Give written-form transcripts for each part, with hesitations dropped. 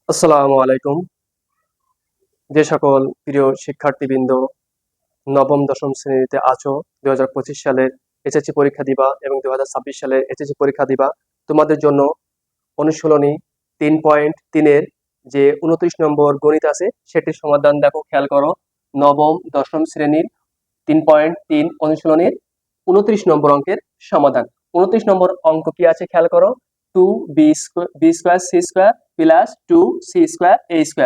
আসসালামু আলাইকুম। যে সকল প্রিয় শিক্ষার্থীবৃন্দ নবম দশম শ্রেণীতে আছো, 2025 সালের এসএসসি পরীক্ষা দিবা এবং 2026 সালের এসএসসি পরীক্ষা দিবা, তোমাদের জন্য অনুশীলনী 3.3-এর যে 29 নম্বর গণিত আছে সেটির সমাধান দেখো, খেয়াল করো। নবম দশম শ্রেণীর 3.3 অনুশীলনীর 29 নম্বর অঙ্কের সমাধান। 29 নম্বর অঙ্ক কি আছে খেয়াল করো। 2b² plus 2c²a²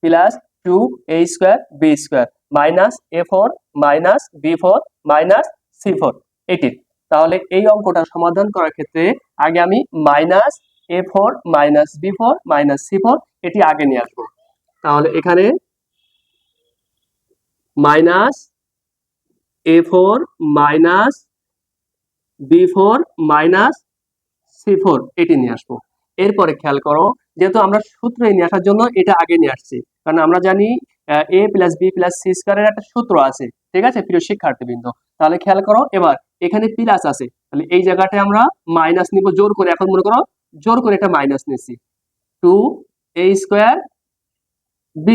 plus 2a²b² minus a4 minus b4 minus c4 এটি। তাহলে এই অঙ্কটা সমাধান করার ক্ষেত্রে আগে আমি minus a4 minus b4 minus c4 এটি আগে নিয়ে আসবো। তাহলে এখানে minus a4 minus b4 minus c4 এটি নিয়ে আসবো। এরপরে খেয়াল করো, যেহেতু আমরা সূত্র নিয়ে আসার জন্য এটা আগে নিয়ে আসছি, কারণ আমরা জানি a plus B plus C স্কয়ারের একটা সূত্র আছে, ঠিক আছে প্রিয় শিক্ষার্থীবৃন্দ। তাহলে খেয়াল করো, এবার এখানে প্লাস আছে, তাহলে এই জায়গাটায় আমরা মাইনাস নিব জোর করে। এখন মনে করো জোর করে এটা মাইনাস নিচ্ছি, 2a² b²।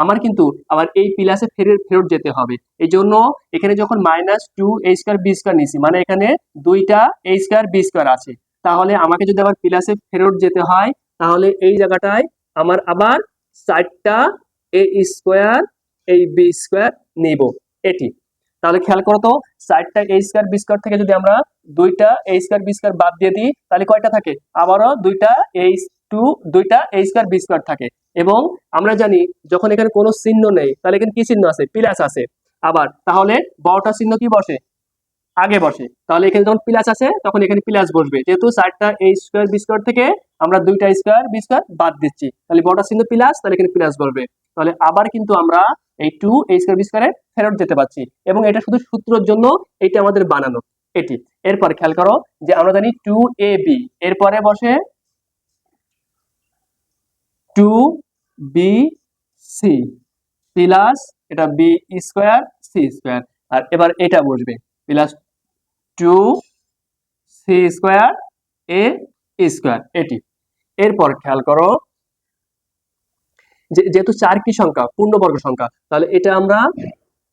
আমার কিন্তু আবার এই প্লাসে ফেরত যেতে হবে, এই জন্য এখানে যখন মাইনাস 2a² b² নিছি, মানে এখানে দুইটা a² b² আছে, তাহলে আমাকে যদি আবার প্লাসে ফেরত যেতে হয়, তাহলে এই জায়গাটায় আমার আবার 4টা a² এই b² নিব এটি। তাহলে খেয়াল করো তো, 4টা a² b² থেকে যদি আমরা দুইটা a² b² বাদ দিয়ে দিই, তাহলে কয়টা থাকে? আবারও দুইটা a² b² থাকে। এবং আমরা জানি যখন এখানে কোনো চিহ্ন নেই, তাহলে এখানে কি চিহ্ন আছে? প্লাস আছে। আবার তাহলে বড়টা চিহ্ন কি বসে? আগে বসে। তাহলে এখানে যখন প্লাস আছে তখন এখানে প্লাস বসবে, যেহেতু 4টা a² b² থেকে আমরা দুইটা a² b² বাদ দিচ্ছি, তাহলে বড়টা চিহ্ন প্লাস, তাহলে এখানে প্লাস বসবে। তাহলে আবার কিন্তু আমরা এই 2a² b² ফেরত যেতে পারছি, এবং এটা শুধু সূত্রের জন্য এটা আমাদের বানানো এটি। এরপর খেয়াল করো যে আমরা জানি 2ab, এরপরে বসে 2bc প্লাস এটা b² c², আর এবার এটা বসবে প্লাস 2c²a² এটি। এরপর খেয়াল করো, যেহেতু 4 কি সংখ্যা? পূর্ণবর্গ সংখ্যা, তাহলে এটা আমরা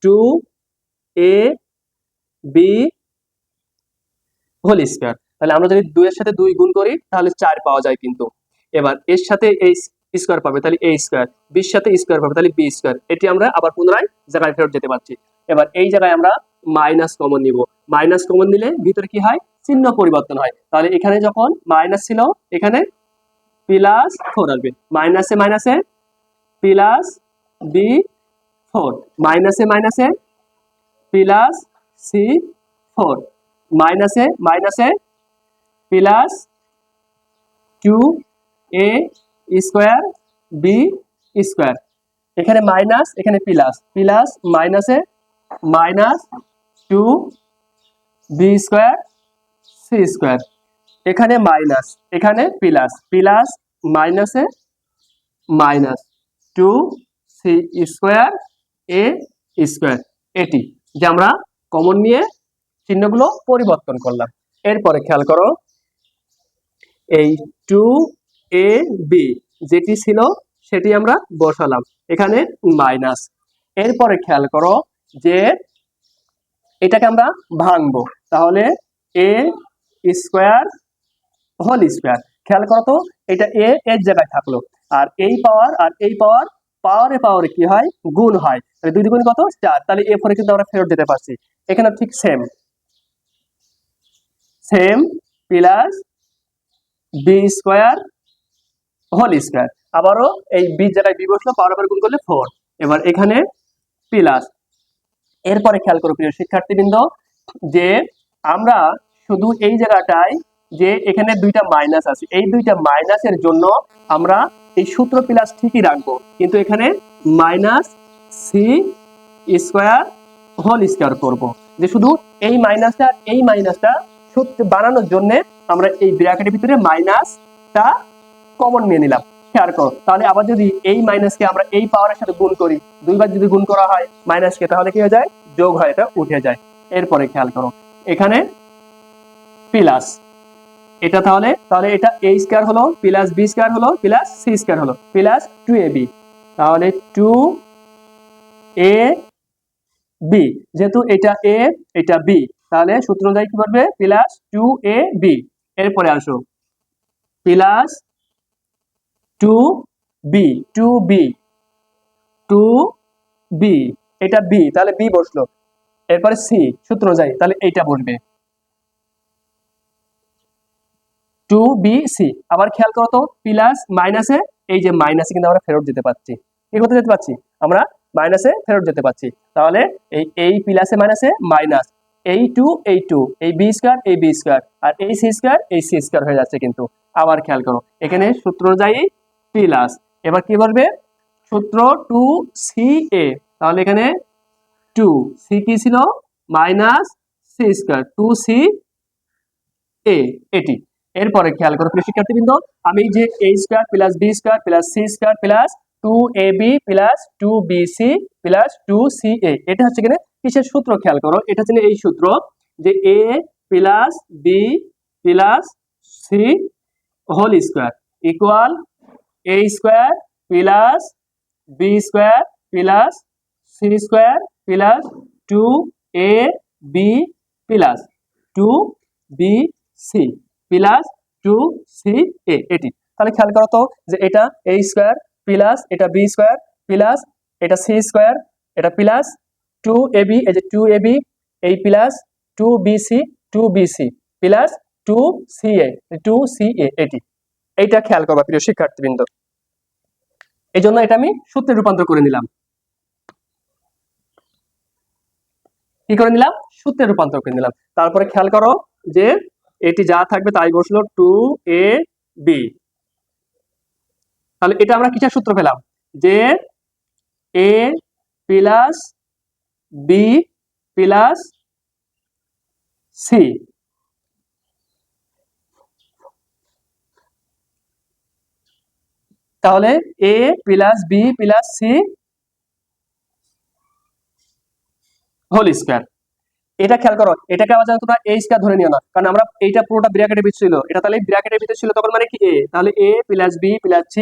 2ab² তাহলে আমরা যদি 2 এর সাথে 2 গুণ করি তাহলে 4 পাওয়া যায় কিন্তু। এবার এর সাথে এই স্কয়ার পাবে, তাহলে a², b এর সাথে স্কয়ার পাবে, তাহলে b²। এটি আমরা আবার পুনরায় জায়গায় ফেরত যেতে পারছি। এবার এই জায়গায় আমরা মাইনাস কমন নিব। মাইনাস কমন নিলে ভিতরে কি হয়? চিহ্ন পরিবর্তন হয়। তাহলে এখানে যখন মাইনাস ছিল, এখানে প্লাস 4 আসবে। মাইনাসে মাইনাসে প্লাস b4, মাইনাসে মাইনাসে প্লাস c4, মাইনাসে মাইনাসে প্লাস 2a² b²। এখানে মাইনাস, এখানে প্লাস, প্লাস মাইনাসে মাইনাস 2b² c², এখানে মাইনাস, এখানে প্লাস, প্লাস মাইনাসে মাইনাস 2c²a² এটি, যে আমরা কমন নিয়ে চিহ্নগুলো পরিবর্তন করলাম। এরপরে খেয়াল করো, এই 2ab যেটি ছিল সেটি আমরা বসালাম, এখানে মাইনাস। এরপরে খেয়াল করো যে এটাকে আমরা ভাঙবো, তাহলে a² খেয়াল করো তো, এটা a এর জায়গায় থাকলো, আর এই পাওয়ার আর এই পাওয়ার, পাওয়ারে পাওয়ারে কি হয়? গুণ হয়। তাহলে 2 গুণ কত? 4, তাহলে a4 কিন্তু আমরা ফেরত দিতে পারছি। এখানে ঠিক সেম প্লাস b² আবারও এই b জায়গায় b বসলো, পাওয়ার উপর গুণ করলে 4। এবার এখানে প্লাস। এরপরে খেয়াল করো প্রিয় শিক্ষার্থীবৃন্দ, যে আমরা শুধু এই জায়গাটায় যে এখানে দুইটা মাইনাস আছে, এই দুইটা মাইনাসের জন্য আমরা এই সূত্র প্লাস ঠিকই রাখবো, কিন্তু এখানে মাইনাস c² করব, যে শুধু এই মাইনাসটা সূত্র বানানোর জন্য আমরা এই ব্র্যাকেটের ভিতরে মাইনাসটা কমন নিয়ে নিলাম। খেয়াল করো, তাহলে আবার যদি এই মাইনাসকে আমরা এই পাওয়ারের সাথে গুণ করি, দুইবার যদি গুণ করা হয় মাইনাসকে, তাহলে কি হয়ে যায়? যোগ হয়, এটা উঠে যায়। এরপরে খেয়াল করো, এখানে প্লাস, এটা তাহলে তাহলে এটা a স্কয়ার হলো প্লাস b স্কয়ার হলো প্লাস c স্কয়ার হলো প্লাস 2ab, তাহলে 2ab, যেহেতু এটা a এটা b, তাহলে সূত্র অনুযায়ী কি করবে প্লাস 2ab। এরপরে আসো প্লাস 2b 2b 2b, এটা b, তাহলে b বসলো। এরপরে c সূত্র অনুযায়ী তাহলে এইটা বসবে 2bc। আবার খেয়াল করো তো প্লাস মাইনাসে, এই যে মাইনাসে কিন্তু আমরা ফেরত যেতে পারছি। কি করতে যেতে পারছি আমরা মাইনাসে ফেরত যেতে পারছি। তাহলে এই প্লাসে মাইনাসে মাইনাস, এই বি স্কয়ার এই বি স্কয়ার, আর এই সি স্কয়ার হয়ে যাচ্ছে কিন্তু। আবার খেয়াল করো এখানে সূত্র অনুযায়ী প্লাস, এবার কি বলবে সূত্র 2ca, তাহলে এখানে 2c কি ছিল মাইনাস সি স্কয়ার 2ca এটি। এরপরে খেয়াল করো প্রিয় শিক্ষার্থীবৃন্দ, আমি যে a square plus b square plus c square plus 2ab plus 2bc plus 2ca, এটা হচ্ছে কিনা কিসের সূত্র খেয়াল করো, এটা হচ্ছে এই সূত্র যে a plus b plus c whole square equal a square plus b square plus c square plus 2ab plus 2bc plus 2ca, এটি। তাহলে খেয়াল করো তো যে এটা a স্কয়ার প্লাস এটা b স্কয়ার প্লাস এটা c স্কয়ার, এটা প্লাস 2ab, এই যে 2ab এই প্লাস 2bc প্লাস 2ca এটি। এইটা খেয়াল করবা প্রিয় শিক্ষার্থীবৃন্দ। এই জন্য এটা আমি সূত্রে রূপান্তর করে নিলাম। কি করে নিলাম সূত্রে রূপান্তর করে নিলাম। তারপরে খেয়াল করো যে এটি যা থাকবে তাই বসলো 2ab, তাহলে এটা আমরা কিসের সূত্র পেলাম যে a plus b plus c, তাহলে a plus b plus c whole square. এটা খেয়াল করো, এটাকে আবার তোমরা a স্কয়ার ধরে নিও না, কারণ আমরা এইটা পুরোটা ব্র্যাকেটের ভিতরে ছিল, এটা তাহলে ব্র্যাকেটের ভিতরে ছিল তখন মানে কি a, তাহলে a plus b plus c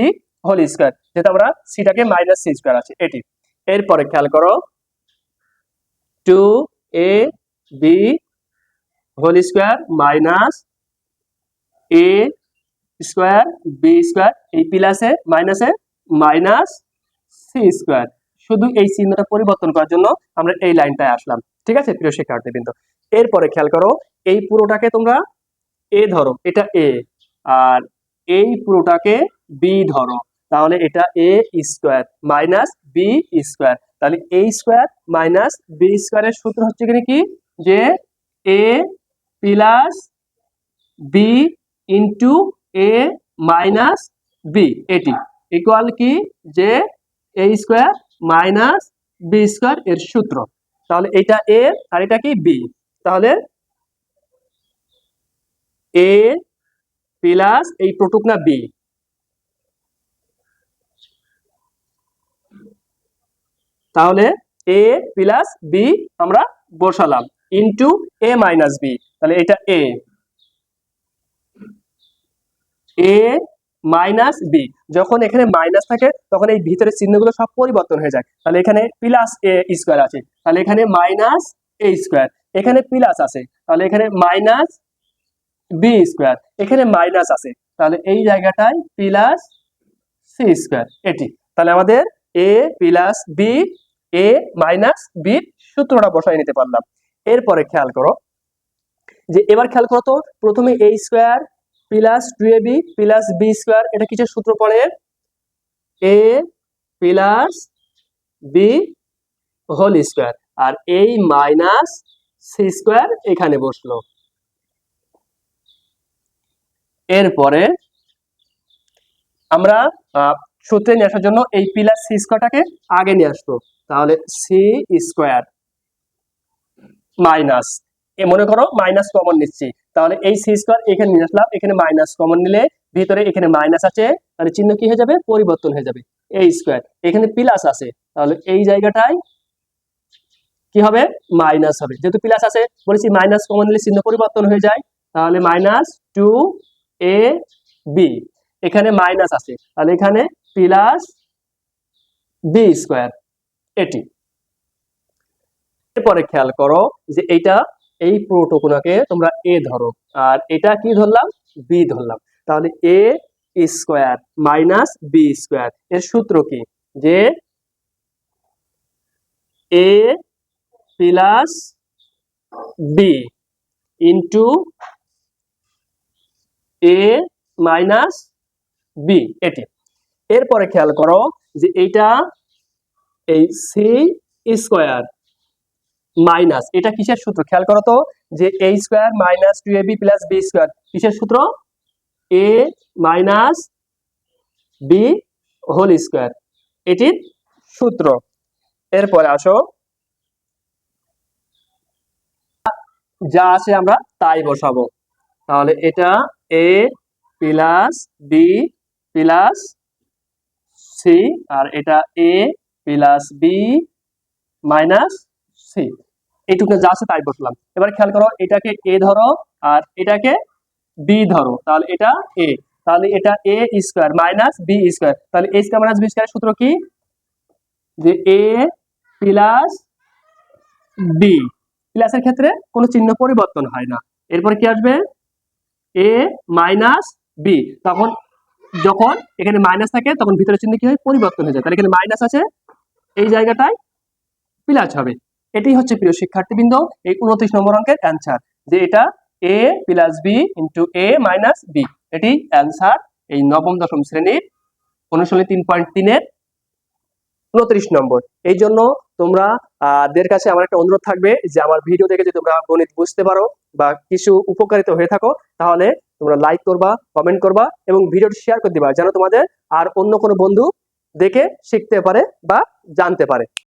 whole square, যেটা আমরা সিটাকে মাইনাস c স্কয়ার আছে এটি। এরপরে খেয়াল করো 2ab whole square minus a square b square, এই প্লাসে মাইনাসে মাইনাস c স্কয়ার, শুধু এই চিহ্নটা পরিবর্তন করার জন্য আমরা এই লাইনটায় আসলাম। ঠিক আছে প্রিয় শিক্ষার্থীবৃন্দ, এরপরে খেয়াল করো এই পুরোটাকে তোমরা a ধরো, এটা a, আর এই পুরোটাকে b ধরো, তাহলে এটা a square minus b square, তাহলে a স্কয়ার মাইনাস b স্কয়ারের সূত্র হচ্ছে কি যে a plus b into a minus b, এটি ইকুয়াল কি যে a square minus b square এর সূত্র। তাহলে এটা a আর এটা কি b, তাহলে a প্লাস এই প্রোটুক না b, তাহলে a প্লাস b আমরা বসালাম ইন্টু a মাইনাস b, তাহলে এটা a মাইনাস b, যখন এখানে মাইনাস থাকে তখন এই ভিতরের চিহ্নগুলো সব পরিবর্তন হয়ে যায়। তাহলে এখানে প্লাস a স্কয়ার আছে, তাহলে এখানে মাইনাস a স্কয়ার, এখানে প্লাস আছে তাহলে এখানে মাইনাস b স্কয়ার, এখানে মাইনাস আছে তাহলে এই জায়গাটায় প্লাস c স্কয়ার এটি। তাহলে আমাদের a plus b a minus b সূত্রটা বসাই নিতে পারলাম। এরপরে খেয়াল করো যে এবার খেয়াল করো তো প্রথমে a square plus 2ab plus b square, এটা কিসের সূত্র পড়ে a plus b whole square, আর এই মাইনাস c স্কয়ার এখানে বসলো। এরপরে আমরা সূত্রে নিয়ে আসার জন্য এই প্লাস সি স্কয়ারটাকে আগে নিয়ে আসতো, তাহলে সি স্কয়ার মাইনাস, মনে করো মাইনাস কমন নিচ্ছি, তাহলে এই সি স্কয়ার এখানে নিয়ে আসলাম, এখানে মাইনাস কমন নিলে ভিতরে এখানে মাইনাস আছে, তাহলে চিহ্ন কি হয়ে যাবে পরিবর্তন হয়ে যাবে, এই স্কয়ার এখানে প্লাস আছে তাহলে এই জায়গাটায় কি হবে মাইনাস হবে, যেহেতু প্লাস আছে বলেছি মাইনাস কমন নিলে চিহ্ন পরিবর্তন হয়ে যায়, তাহলে মাইনাস 2 এ বি, এখানে মাইনাস আছে, তাহলে এখানে প্লাস বি স্কোয়ার, এটি। এরপরে খেয়াল করো যে এইটা, এই পুরোটুকুনাকে তোমরা এ ধরো, আর এটা কি ধরলাম, বি ধরলাম, তাহলে এ স্কোয়ার মাইনাস বি স্কোয়ার, এর সূত্র কি, যে এ প্লাস বি ইন্টু এ মাইনাস বি, এটি। এরপরে খেয়াল করো যে এইটা, এই সি স্কোয়ার মাইনাস, এটা কিসের সূত্র খেয়াল করো তো, যে A square minus 2ab plus B square, কিসের সূত্র, A minus B whole square, এটির সূত্র। এরপরে আসো, যা আছে আমরা তাই বসাবো, তাহলে এটা এ প্লাস বি প্লাস সি, আর এটা এ প্লাস বি মাইনাস সি, এইটুকু যা আছে তাই বসলাম। এবার খেয়াল করো, এটাকে এ ধরো আর এটাকে বি ধরো, তাহলে এটা এ, তাহলে এটা এ স্কোয়ার মাইনাস বি স্কোয়ার, তাহলে এ স্কোয়ার মাইনাস বি স্কোয়ার সূত্র কি, যে এ প্লাস বি, প্লাসের ক্ষেত্রে কোনো চিহ্ন পরিবর্তন হয় না। এরপরে কি আসবে, এ মাইনাস বি, তখন যখন এখানে মাইনাস থাকে তখন ভিতরে চিহ্ন কি হয়, পরিবর্তন হয়ে যায়, তাহলে এখানে মাইনাস আছে, এই জায়গাটায় প্লাস হবে। এটি হচ্ছে প্রিয় শিক্ষার্থীবৃন্দ এই 29 নম্বর অঙ্কের অ্যান্সার, যে এটা এ প্লাস বি ইন্টু এ মাইনাস বি, এটি অ্যান্সার এই নবম দশম শ্রেণীর অনুশীলনী 3.3-এর 29 নম্বর। এই জন্য তোমরা দের কাছে আমার একটা অনুরোধ থাকবে, যে আমার ভিডিও দেখে যদি তোমরা গণিত বুঝতে পারো বা কিছু উপকারিত হয়ে থাকো, তাহলে তোমরা লাইক করবা, কমেন্ট করবা এবং ভিডিওটি শেয়ার করে দিবা, যেন তোমাদের আর অন্য কোনো বন্ধু দেখে শিখতে পারে বা জানতে পারে।